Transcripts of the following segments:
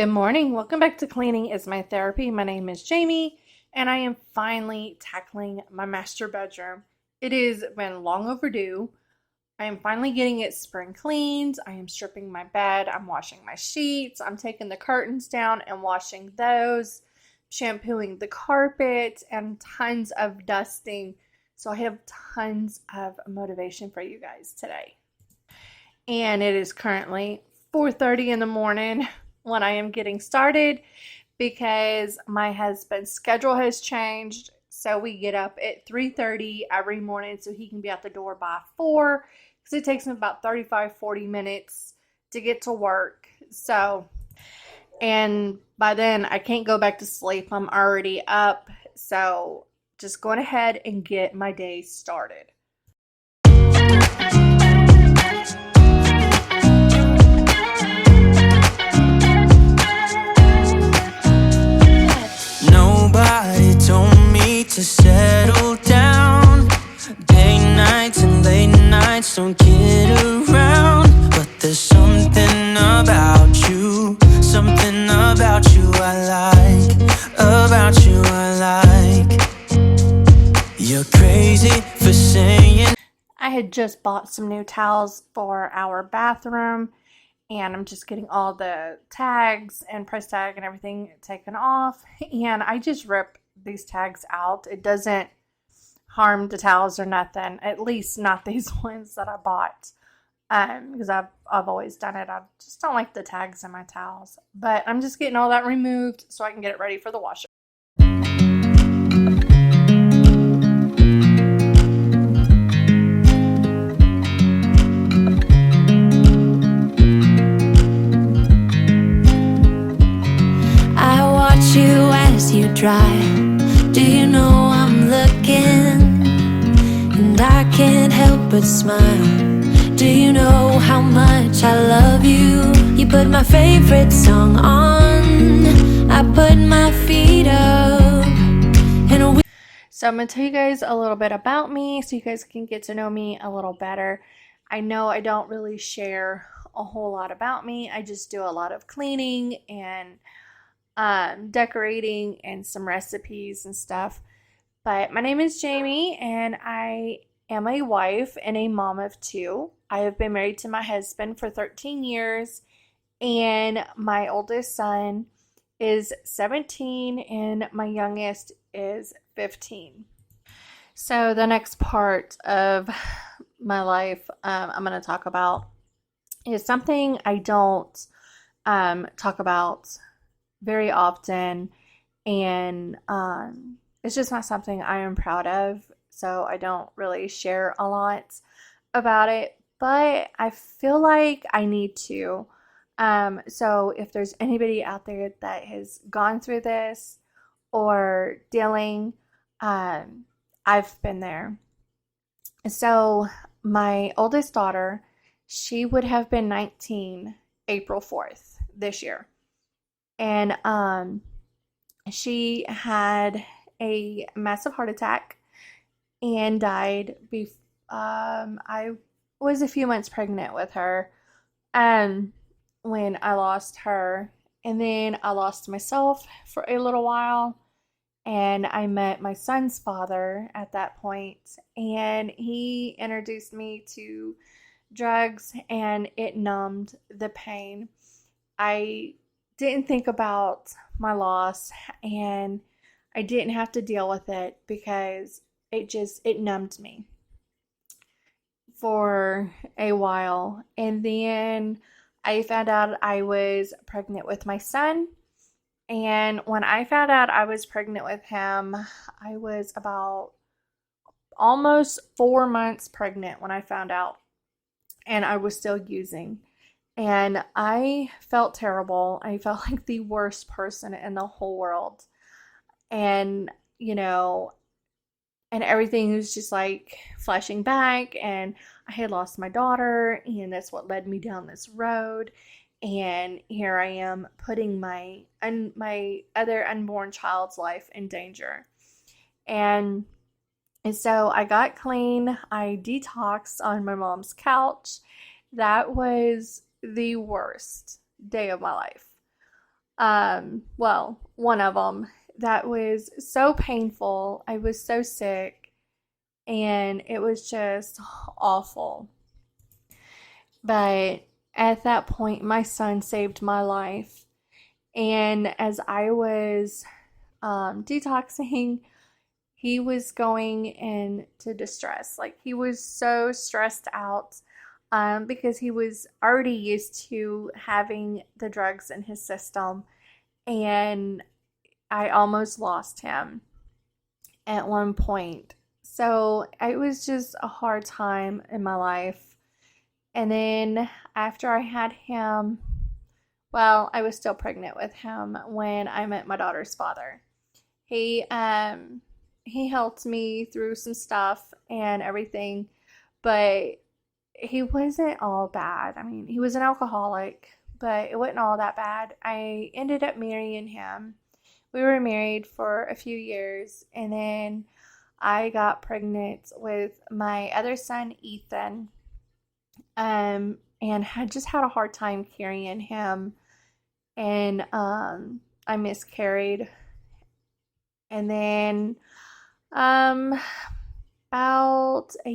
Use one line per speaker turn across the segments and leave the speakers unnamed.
Good morning. Welcome back to Cleaning is My Therapy. My name is Jamie, and I am finally tackling my master bedroom. It has been long overdue. I am finally getting it spring cleaned. I am stripping my bed. I'm washing my sheets. I'm taking the curtains down and washing those, shampooing the carpet, and tons of dusting. So I have tons of motivation for you guys today. And it is currently 4:30 in the morning when I am getting started because my husband's schedule has changed. So we get up at 3:30 every morning so he can be out the door by 4 because it takes him about 35-40 minutes to get to work. And by then I can't go back to sleep. I'm already up. So just going ahead and get my day started.
Nobody told me to settle down. Day nights and late nights don't get around. But there's something about you I like. About you I like. You're crazy for saying.
I had just bought some new towels for our bathroom, and I'm just getting all the tags and price tag and everything taken off, and I just rip these tags out. It doesn't harm the towels or nothing, at least not these ones that I bought, because I've always done it. I just don't like the tags in my towels, but I'm just getting all that removed so I can get it ready for the washer.
You as you drive. Do you know I'm looking? And I can't help but smile. Do you know how much I love you? You put my favorite song on. I put my feet up and
So I'm going to tell you guys a little bit about me so you guys can get to know me a little better. I know I don't really share a whole lot about me. I just do a lot of cleaning and decorating and some recipes and stuff. But my name is Jamie, and I am a wife and a mom of two. I have been married to my husband for 13 years, and my oldest son is 17 and my youngest is 15. So the next part of my life I'm going to talk about is something I don't talk about very often, and it's just not something I am proud of, so I don't really share a lot about it, but I feel like I need to. So if there's anybody out there that has gone through this or dealing, I've been there. So my oldest daughter, she would have been 19 April 4th this year. And she had a massive heart attack and died. I was a few months pregnant with her when I lost her. And then I lost myself for a little while. And I met my son's father at that point. And he introduced me to drugs, and it numbed the pain. I didn't think about my loss, and I didn't have to deal with it because it numbed me for a while. And then I found out I was pregnant with my son, and when I found out I was pregnant with him, I was about almost 4 months pregnant when I found out, and I was still using. And I felt terrible. I felt like the worst person in the whole world. And, and everything was just like flashing back. And I had lost my daughter, and that's what led me down this road. And here I am putting my other unborn child's life in danger. And so I got clean. I detoxed on my mom's couch. That was the worst day of my life. Well, one of them that was so painful. I was so sick and it was just awful. But at that point, my son saved my life. And as I was detoxing, he was going into distress. Like he was so stressed out because he was already used to having the drugs in his system. And I almost lost him at one point. So it was just a hard time in my life. And then after I had him, well, I was still pregnant with him when I met my daughter's father. He he helped me through some stuff and everything, but he wasn't all bad. I mean, he was an alcoholic, but it wasn't all that bad. I ended up marrying him. We were married for a few years, and then I got pregnant with my other son, Ethan, and had just had a hard time carrying him, and I miscarried, and then um, about a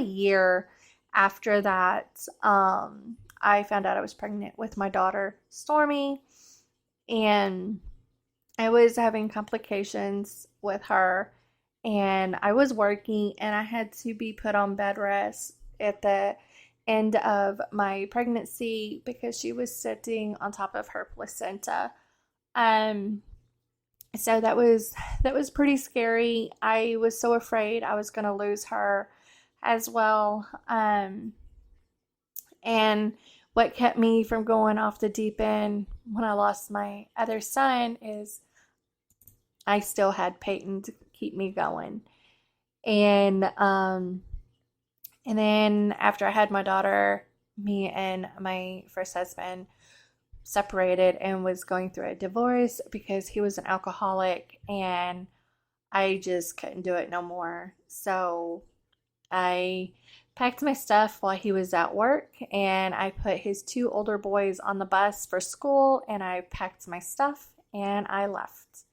year after that, I found out I was pregnant with my daughter, Stormy, and I was having complications with her, and I was working, and I had to be put on bed rest at the end of my pregnancy because she was sitting on top of her placenta. Um, so that was pretty scary. I was so afraid I was going to lose her as well. And what kept me from going off the deep end when I lost my other son is I still had Peyton to keep me going. And and then after I had my daughter, me and my first husband separated and was going through a divorce because he was an alcoholic and I just couldn't do it no more. So I packed my stuff while he was at work and I put his two older boys on the bus for school and I packed my stuff and I left.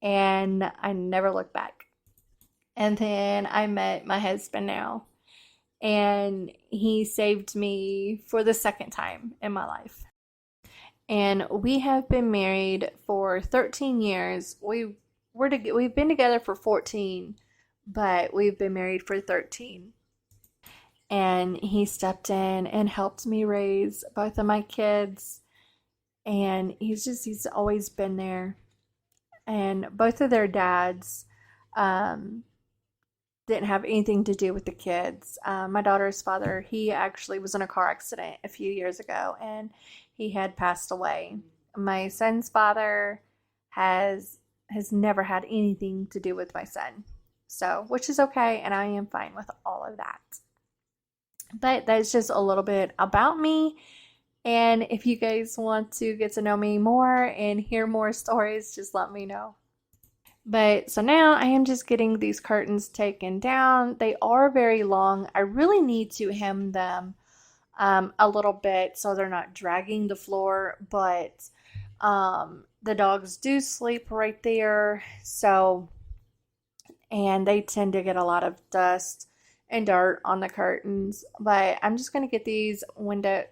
And I never looked back. And then I met my husband now, and he saved me for the second time in my life. And we have been married for 13 years. We've been together for 14, but we've been married for 13. And he stepped in and helped me raise both of my kids, and he's always been there. And both of their dads um, didn't have anything to do with the kids. My daughter's father, he actually was in a car accident a few years ago and he had passed away. My son's father has never had anything to do with my son. So, which is okay, and I am fine with all of that. But that's just a little bit about me. And if you guys want to get to know me more and hear more stories, just let me know. But so now I am just getting these curtains taken down. They are very long. I really need to hem them a little bit so they're not dragging the floor. But the dogs do sleep right there. So, and they tend to get a lot of dust and dirt on the curtains. But I'm just going to get these window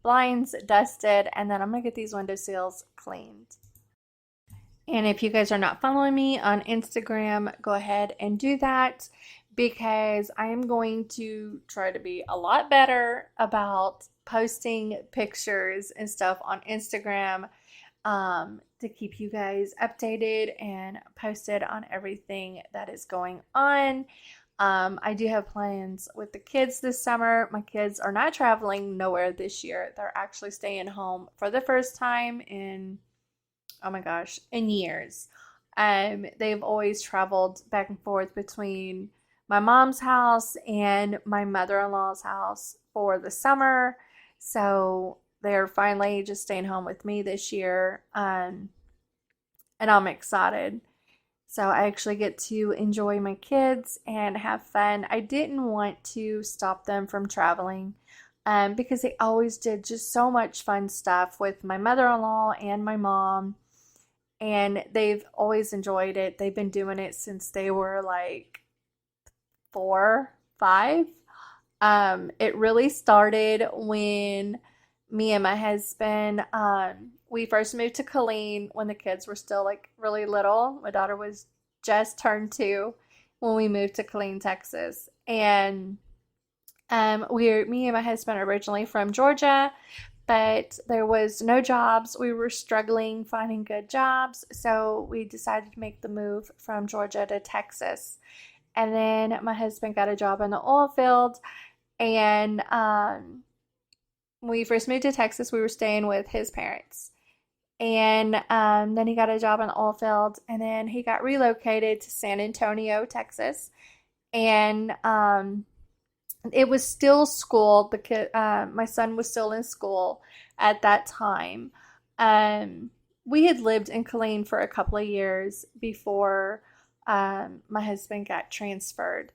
blinds dusted, and then I'm going to get these window sills cleaned. And if you guys are not following me on Instagram, go ahead and do that because I am going to try to be a lot better about posting pictures and stuff on Instagram to keep you guys updated and posted on everything that is going on. I do have plans with the kids this summer. My kids are not traveling nowhere this year. They're actually staying home for the first time in, oh my gosh, in years. They've always traveled back and forth between my mom's house and my mother-in-law's house for the summer. So they're finally just staying home with me this year. And I'm excited. So I actually get to enjoy my kids and have fun. I didn't want to stop them from traveling, because they always did just so much fun stuff with my mother-in-law and my mom. And they've always enjoyed it. They've been doing it since they were like 4, 5. It really started when me and my husband, we first moved to Killeen when the kids were still like really little. My daughter was just turned 2 when we moved to Killeen, Texas. And me and my husband are originally from Georgia, but there was no jobs. We were struggling finding good jobs, so we decided to make the move from Georgia to Texas. And then my husband got a job in the oil field, and when we first moved to Texas, we were staying with his parents. And then he got a job in the oil field, and then he got relocated to San Antonio, Texas. And it was still school. My son was still in school at that time. We had lived in Killeen for a couple of years before my husband got transferred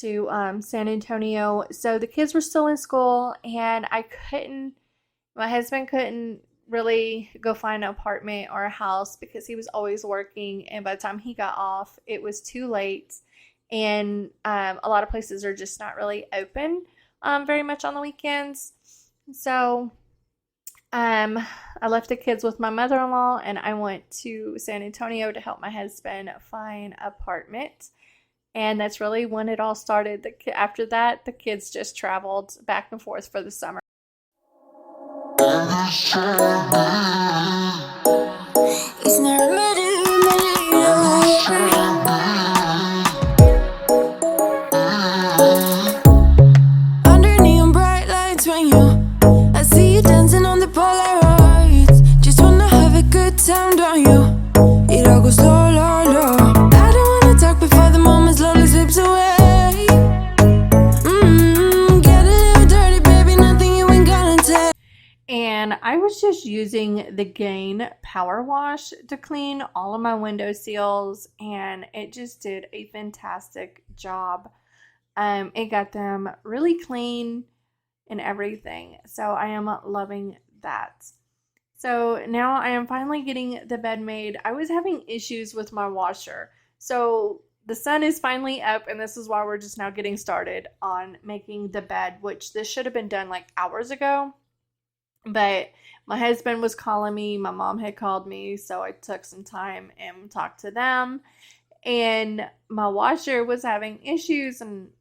to San Antonio. So the kids were still in school, and my husband couldn't really go find an apartment or a house because he was always working. And by the time he got off, it was too late. And a lot of places are just not really open very much on the weekends. So I left the kids with my mother-in-law, and I went to San Antonio to help my husband find an apartment. And that's really when it all started. After that, the kids just traveled back and forth for the summer.
It's not under neon bright lights when I see you dancing on the Polaroids. Just wanna have a good time, don't you? It all goes low, low, low. I don't wanna talk before the moment slowly slips away. Get a little dirty, baby, nothing you ain't gonna take.
And I was just using the Gain Power Wash to clean all of my window seals, and it just did a fantastic job. It got them really clean and everything. So I am loving that. So now I am finally getting the bed made. I was having issues with my washer. So the sun is finally up, and this is why we're just now getting started on making the bed, which this should have been done like hours ago. But my husband was calling me, my mom had called me, so I took some time and talked to them. And my washer was having issues, and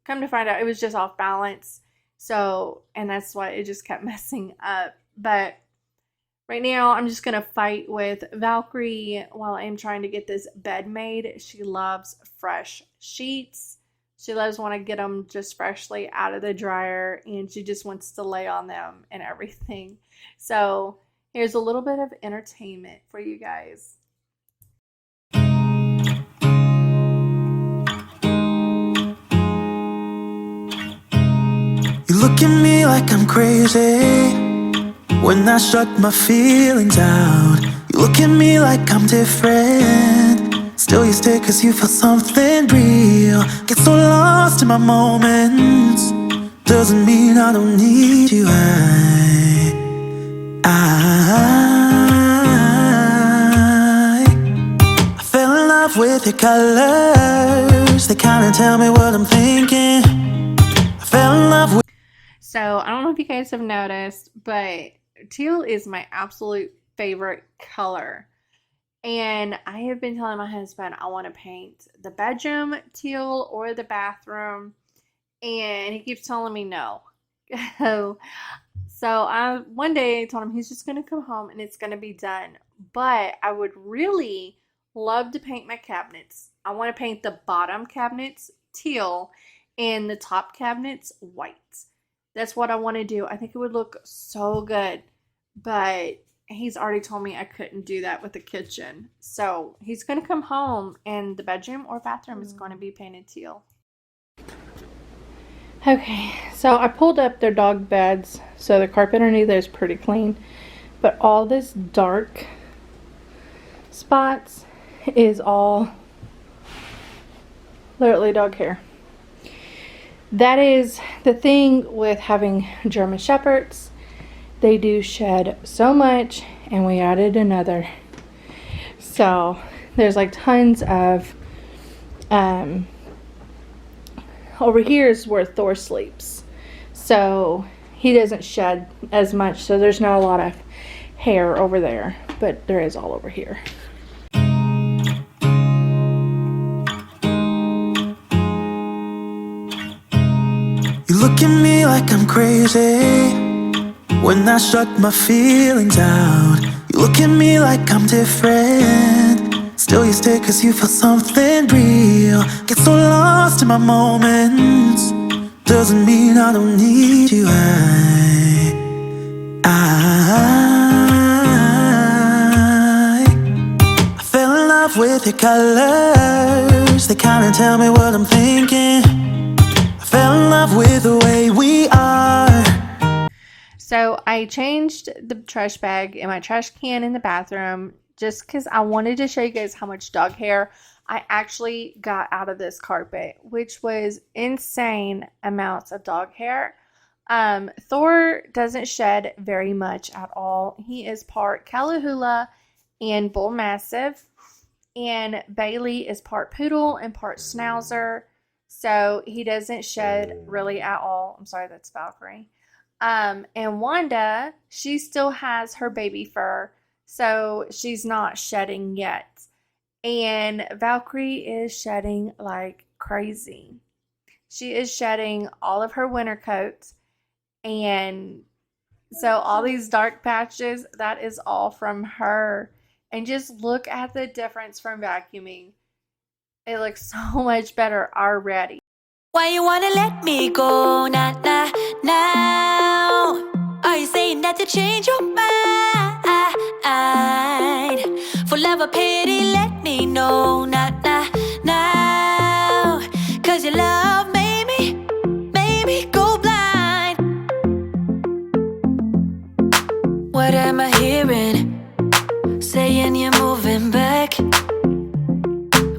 come to find out it was just off balance. So, and that's why it just kept messing up. But right now I'm just going to fight with Valkyrie while I'm trying to get this bed made. She loves fresh sheets. She loves want to get them just freshly out of the dryer, and she just wants to lay on them and everything. So here's a little bit of entertainment for you guys.
You look at me like I'm crazy when I shut my feelings out. You look at me like I'm different, still you stay cause you feel something real. Get so lost in my moments, doesn't mean I don't need you. I fell in love with your colors, they kinda tell me what I'm thinking. I fell in love with.
So I don't know if you guys have noticed, but teal is my absolute favorite color. And I have been telling my husband I want to paint the bedroom teal or the bathroom, and he keeps telling me no. So one day I told him he's just going to come home and it's going to be done. But I would really love to paint my cabinets. I want to paint the bottom cabinets teal and the top cabinets white. That's what I want to do. I think it would look so good. But he's already told me I couldn't do that with the kitchen. So he's going to come home and the bedroom or bathroom is going to be painted teal. Okay, so I pulled up their dog beds. So the carpet underneath there is pretty clean. But all this dark spots is all literally dog hair. That is the thing with having German Shepherds. They do shed so much, and we added another. So there's like tons of, over here is where Thor sleeps. So he doesn't shed as much, so there's not a lot of hair over there, but there is all over here.
You look at me like I'm crazy when I shut my feelings out. You look at me like I'm different, still you stay cause you feel something real. Get so lost in my moments, doesn't mean I don't need you. I fell in love with your colors, they kinda tell me what I'm thinking. I fell in love with the way we are.
So I changed the trash bag in my trash can in the bathroom just because I wanted to show you guys how much dog hair I actually got out of this carpet, which was insane amounts of dog hair. Thor doesn't shed very much at all. He is part Callahoola and Bull Mastiff, and Bailey is part Poodle and part Schnauzer, so he doesn't shed really at all. I'm sorry, that's Valkyrie. And Wanda, she still has her baby fur, so she's not shedding yet. And Valkyrie is shedding like crazy. She is shedding all of her winter coats. And so all these dark patches, that is all from her. And just look at the difference from vacuuming. It looks so much better already.
Why you wanna let me go now? Are you saying that to change your mind? For love or pity, let me know now. Cause your love made me go blind. What am I hearing? Saying you're moving back.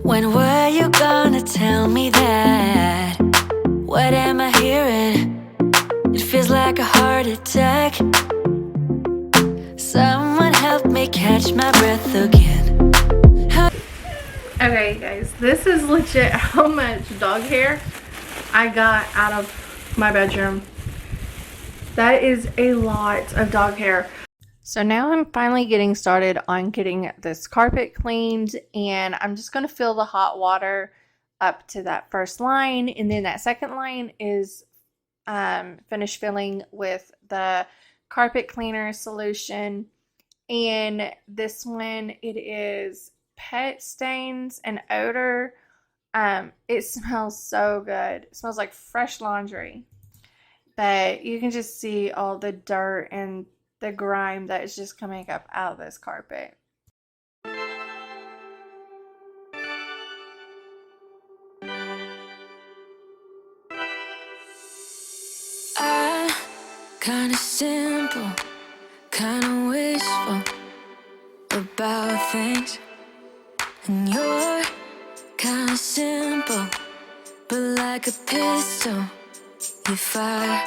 When were you gonna tell me that? What am I hearing? It feels like a heart attack. Someone help me catch my breath again.
Okay, guys, this is legit how much dog hair I got out of my bedroom. That is a lot of dog hair. So now I'm finally getting started on getting this carpet cleaned, and I'm just going to fill the hot water up to that first line, and then that second line is finished filling with the carpet cleaner solution. And this one, it is pet stains and odor. It smells so good. It smells like fresh laundry, but you can just see all the dirt and the grime that is just coming up out of this carpet.
Kinda simple, kinda wishful about things, and you're kinda simple, but like a pistol, you fire.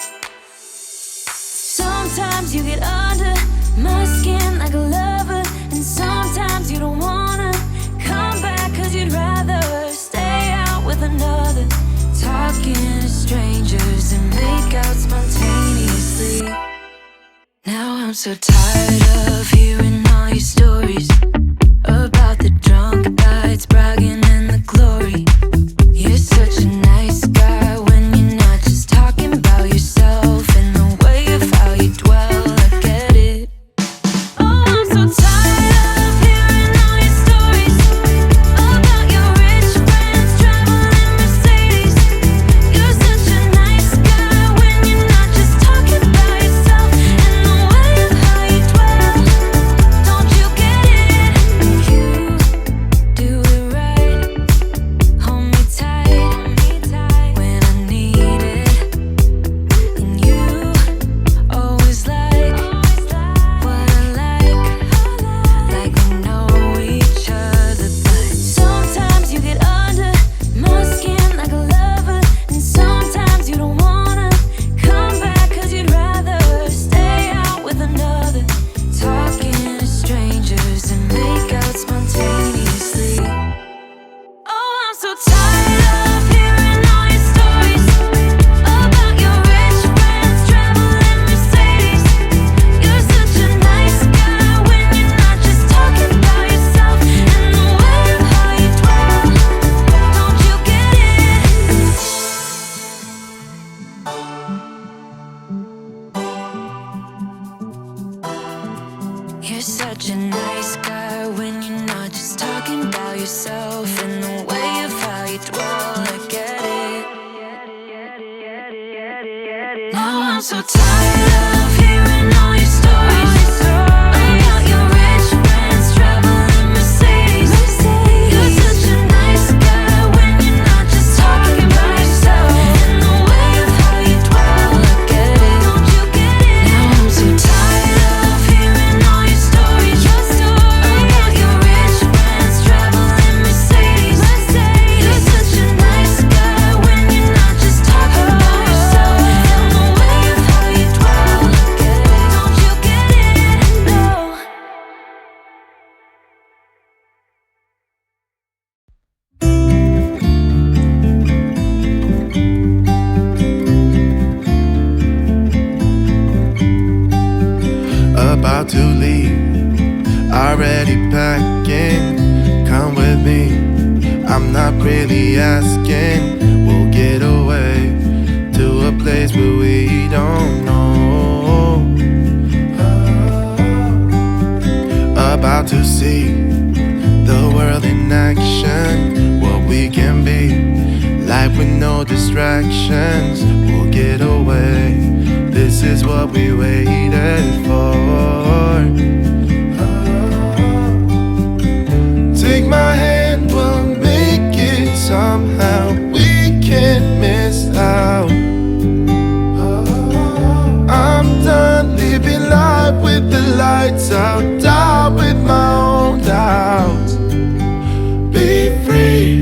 Sometimes you get under my skin like a lover, and sometimes you don't wanna come back cause you'd rather stay out with another, talking to strangers and make out spontaneously. Now I'm so tired of hearing all your stories about the drunk nights, bragging in the glory. You're such a nice guy when you're not just talking about yourself and the way of how you dwell. I get it. Oh, I'm so tired of hearing all your stories about your rich friends traveling Mercedes. You're such a nice guy when you're not just talking about yourself and the way of how you dwell. Don't you get it? I'm so tired of hearing all your stories about your rich friends traveling Mercedes. You're such a nice guy when you're not just talking about yourself. And the way of how you dwell, I get it. Don't you get it? Now I'm so tired of hearing all your stories about your rich friends traveling Mercedes. You're such a nice guy when you're not just talking about yourself. And the way of how you dwell, I get it. Don't you get it? No.
About to leave, already packing. Come with me, I'm not really asking. We'll get away to a place where we don't know. About to see the world in action, what we can be, life with no distractions. We'll get away, this is what we waited for. Take my hand, we'll make it somehow. We can't miss out. I'm done living life with the lights out, die with my own doubts. Be free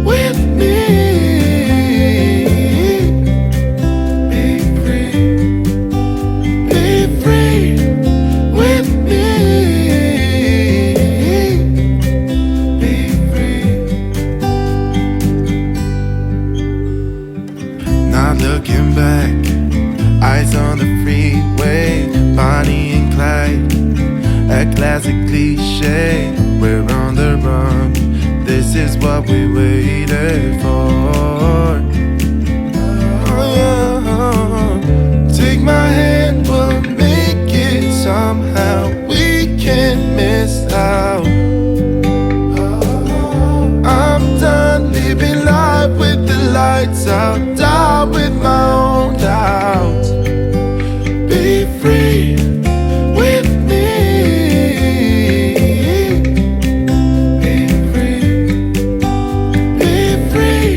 with me. Be free. Be free with me. Be free. Not looking back, eyes on the freeway, Bonnie and Clyde, a classic cliche. We're on the run, this is what we waited for. Oh, yeah. Take my hand, we'll make it somehow. We can't miss out. I'm done living life with the lights out, die with my own doubts. Be free with me. Be free. Be free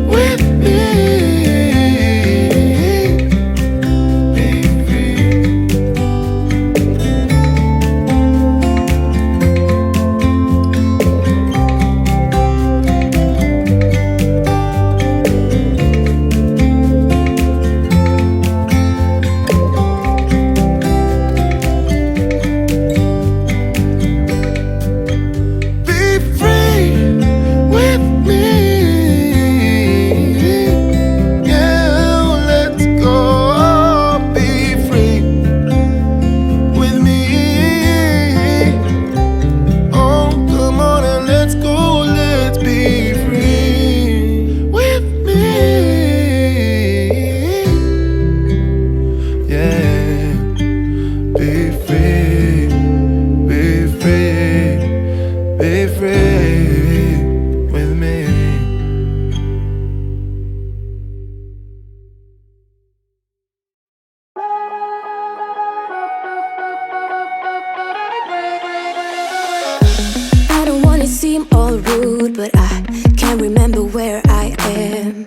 with me. Be free. Be free with me. Yeah, let's go. Be free with me. Oh, come on and let's go. Let's be free with me. Yeah, be free. Be free. Be free with me.
I don't wanna seem all rude, but I can't remember where I am.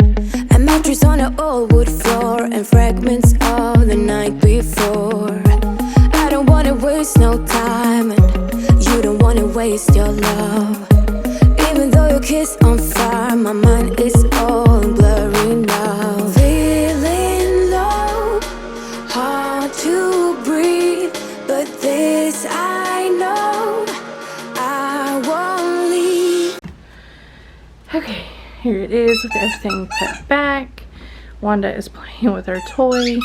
A mattress on an old wood floor and fragments of the night before. I don't wanna waste no time, and you don't wanna waste your love. Even though your kiss on fire, my mind is all blurry now. Feeling low, hard to breathe, but this I know, I won't leave.
Okay, here it is with everything put back. Wanda is playing with her toy.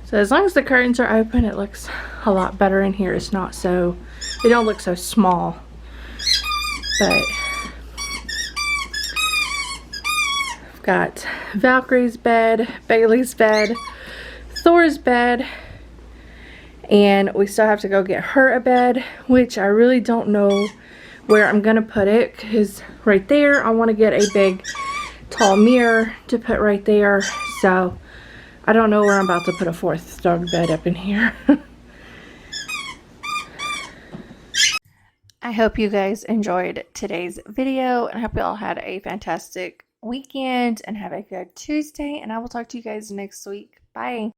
So as long as the curtains are open, it looks a lot better in here. It's not so, they don't look so small. But I've got Valkyrie's bed, Bailey's bed, Thor's bed, and we still have to go get her a bed, which I really don't know where I'm gonna put it, because right there I want to get a big tall mirror to put right there. So I don't know where I'm about to put a 4th dog bed up in here. I hope you guys enjoyed today's video, and I hope you all had a fantastic weekend and have a good Tuesday, and I will talk to you guys next week. Bye.